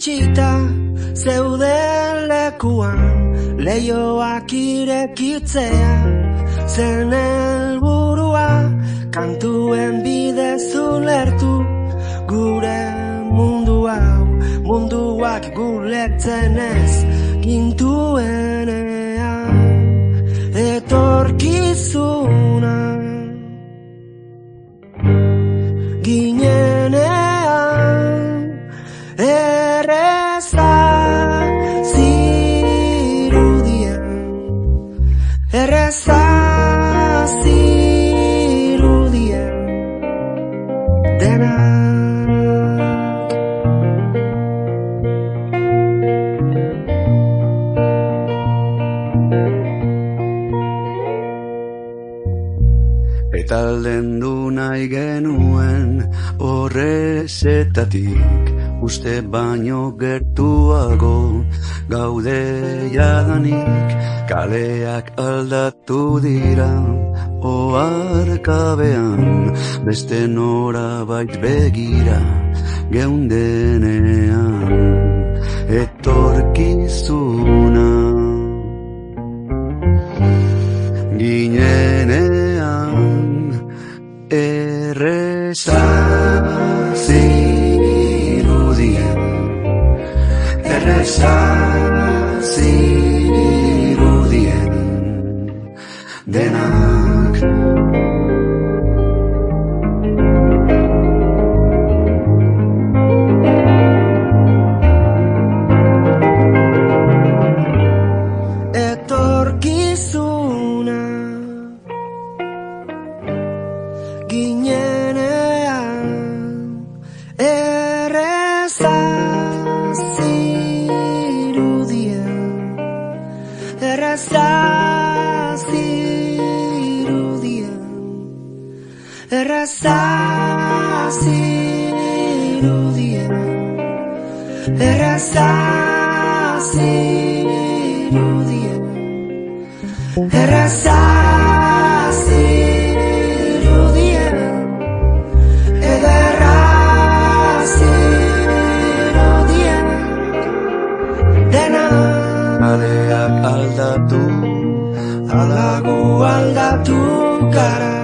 itxita zeuden lekuan, leioak irekitzea zen helburua, kantuen bidez ulertu gure mundu hau, munduak guretzen ez gintuenean, etorkizuna ginenean, erreza zirudien, erreza zirudien denak. Eta aldendu nahi genuen horrezetatik, uste baino gertuago gaude jadanik, kaleak aldatu dira oharkabean, beste norabait begira geundenean, etorkizuna ginenean, erreza zirudien, erreza zirudien denak. Etorkizuna ginenean, erreza zirudien, erreza zirudien, erreza zirudien, erreza zirudien, erreza zirudien, ederra zirudien dena. Aleak aldatu, alagu aldatu gara.